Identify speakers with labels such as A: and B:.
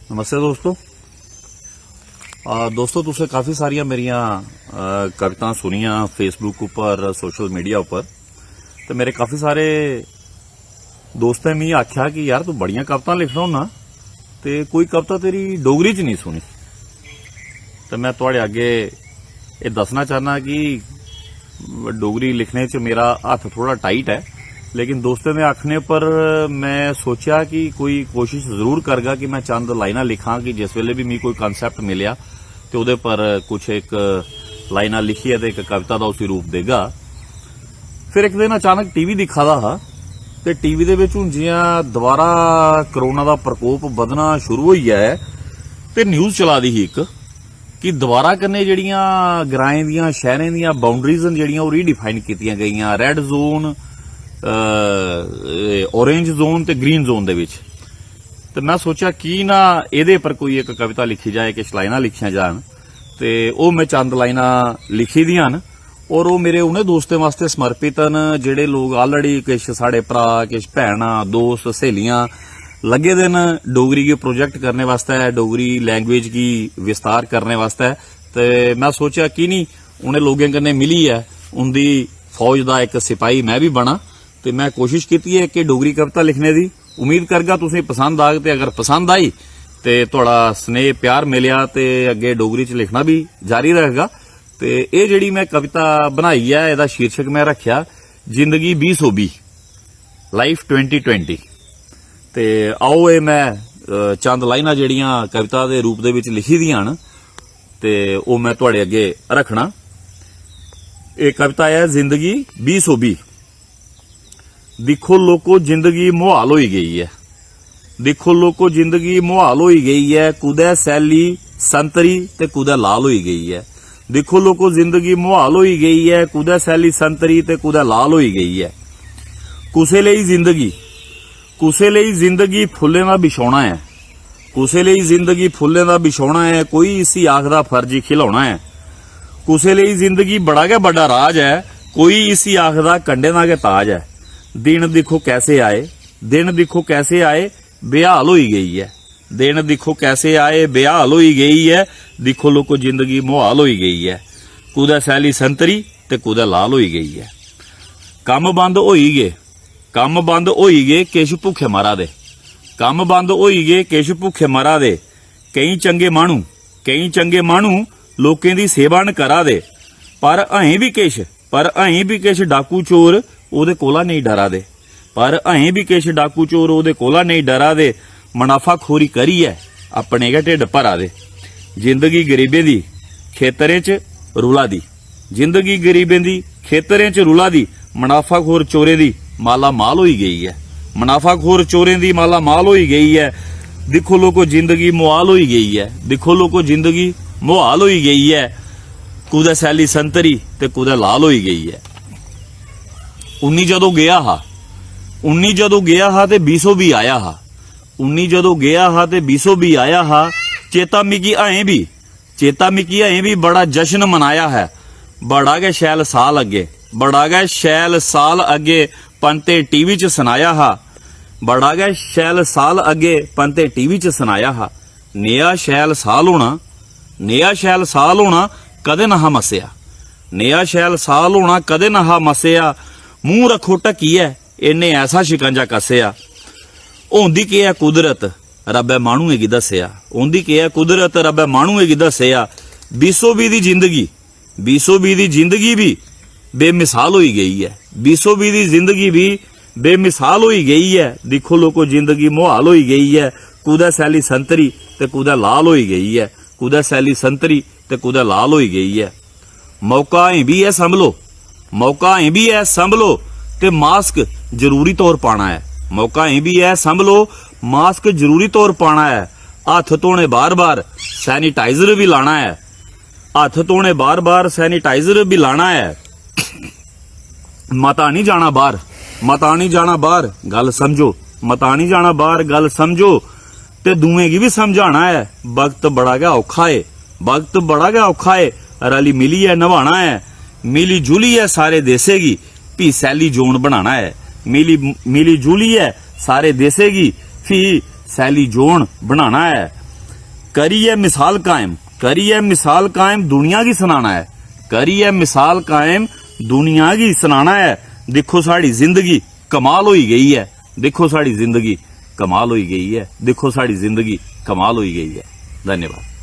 A: नमस्ते दोस्तों। दोस्तों तुसें काफ़ी सारिया मेरिया कवितां सुनिया फेसबुक उपर सोशल मीडिया उपर। तो मेरे काफ़ी सारे दोस्तें मिगी आख्या कि यार तू बड़ियां कवितां लिखना होना ते कोई कविता तेरी डोगरी च नहीं सुनी। तो मैं तुहाड़े अगे ये दसना चाहना कि डोगरी लिखने च मेरा हत्थ थोड़ा टाइट है, लेकिन दोस्तों ने आखने पर मैं सोचा कि कोई कोशिश जरूर करगा कि मैं चंद लाइना लिखा कि जिस वेले भी मैं कोई कंसैप्ट मिलिया तो उहदे पर कुछ एक लाइना लिखी है तो एक कविता का उसी रूप देगा। फिर एक दिन अचानक टीवी दिखा दा हा ते टीवी दे विच हुण जियां दोबारा करोना का प्रकोप बधना शुरू हो गया है ते न्यूज़ चला दी ही एक कि दोबारा कन्ने जिहड़ियां ग्राएं दियां शहरें दियां बाउंड्रीज जिहड़ियां ओह रीडिफाइन कीतियां गईयां, रैड जोन ऑरेंज जोन ते ग्रीन जोन दे विच। ते मैं सोचा कि ना इहदे पर कोई एक कविता लिखी जाए, किश लाइनां लिखियां जान। ते ओह मैं चंद लाइनां लिखी दियां न और ओह मेरे उन्हें दोस्तें वास्ते समर्पित न जेहड़े लोग ऑलरेडी किश साढ़े भरा, किश भैणां, दोस्त, सहेलियां लगे दे न डोगरी के प्रोजेक्ट करने वास्ते, डोगरी लैंग्वेज की विस्तार करने वास्ते। ते मैं सोचा कि नहीं उन्हें लोगों कन्नै मिली है उनकी फौज का एक सिपाही मैं भी बना। तो मैं कोशिश की है कि डोगरी कविता लिखने की उम्मीद करगा तुसें पसंद आग। ते अगर पसंद आई तो थोड़ा स्नेह प्यार मिलिया तो अगे डोगरी च लिखना भी जारी रहेगा। तो ये जिहड़ी मैं कविता बनाई है इसका शीर्षक मैं रखिया जिंदगी 2020 लाइफ 2020। तो आओ ये मैं चंद लाइना जिहड़ियां कविता के रूप दे विच लिखी दियां न ते ओह मैं तुहाडे अगे रखना। ये कविता है जिंदगी 2020। दिखो लोको जिंदगी मुहाल होई गई है, दिखो लोको जिंदगी मुहाल होई गई है, कुदै सैली संतरी ते कुदै लाल होई गई है। दिखो लोको जिंदगी मुहाल होई गई है, कुदै सैली संतरी ते कुदै लाल होई गई है। कुसै लेई जिंदगी फुल्लें दा बिछौना है, कुसै लेई जिंदगी फुल्लें दा बिछौना है, कोई इसी आखदा फर्जी खिलौना है। कुसै लेई जिंदगी बड़ा गै बड़ा राज है, कोई इसी आखदा कंडे दा गै ताज है। दिन दिखो कैसे आए, दिन दिखो कैसे आए, बेहाल होई गई है। दिन दिखो कैसे आए, बेहाल होई गई है। दिखो लोको जिंदगी मुहाल होई गई है, कुदै सैली संतरी ते कुदै लाल होई गई है। कम बंद होई गए, कम बंद होई गए, किश भुखे मरा दे, कम बंद होई गए, किश भुखे मरा दे। कई चंगे माणू लोकें दी सेवा न करा दे, पर अहीं भी किश डाकू चोर ओहदे कोला नहीं डरा दे, पर अहीं भी किश डाकू चोर ओहदे कोला नहीं डरा दे। मुनाफाखोरी करियै अपने गै ढिड भरा दे। जिंदगी गरीबें दी खेतरें च रुला दी, जिंदगी गरीबें दी खेतरें च रुला दी। मुनाफाखोर चोरें दी माला माल होई गई है, मुनाफाखोर चोरें दी माला माल होई गई है। दिखो लोको जिंदगी मुहाल होई गई है, दिखो लोको जिंदगी मुहाल होई गई है, कुदै सैली संतरी ते कुदै लाल होई गई है। 19 जदों गया हा, 19 जदों गया हा ते 20 भी आया हा, 19 जदों गया हा ते 20 भी आया हा। चेता मिकी अजें भी बड़ा जश्न मनाया है। बड़ा गै शैल साल अगे, बड़ा गै शैल साल अगे पंते टीवी च सुनाया हा, बड़ा गै शैल साल अगे पंते टीवी च सुनाया हा। नेहा शैल साल होना कदे ना मस्सेआ, नेहा शैल साल होना कदे ना मस्सेआ। मूंह रखो ढक्कियै इन्ने ऐसा शिकंजा कस्सेआ। होंदी के है कुदरत रब्बे माहणुएं गी दस्सेआ, होंदी के है कुदरत रब्बे माहणुएं गी दस्सेआ। 2020 दी जिंदगी भी बेमिसाल होई गई है, 2020 दी जिंदगी भी बेमिसाल होई गई है। दिखो लोको जिंदगी मुहाल होई गई है, कुदै सैली संतरी ते कुदै लाल होई गई है, कुदै सैली संतरी ते कुदै लाल होई गई है। मौका अजें भी है संभलो, मौका अजें भी है संभलो ते मास्क जरूरी तौर पाना है। मौका अजें भी है संभलो, मास्क जरूरी तौर पाना है। हथ धोने बार बार सैनिटाइजर भी लाना है, हथ धोने बार बार सैनिटाइजर भी लाना है। मता नहीं जाना बाहर, मता नहीं जाना बाहर, गल समझो, मता नहीं जाना बाहर, गल समझो ते दूएं गी भी समझाना है। वक्त बड़ा गै औखा है, वक्त बड़ा गै औखा है, रली मिली है नभाना है। मिली जुली है सारे देसे गी भी सैली जोन बनाना है, मिली जुली है सारे देसे गी भी सैली जोन बनाना है। करी है मिसाल कायम, करी है मिसाल कायम दुनिया की सुनाना है, करी है मिसाल कायम दुनिया की सुनाना है। देखो साड़ी जिंदगी कमाल होई गई है, देखो साड़ी जिंदगी कमाल होई गई है, देखो साड़ी जिंदगी कमाल होई गई है। धन्यवाद।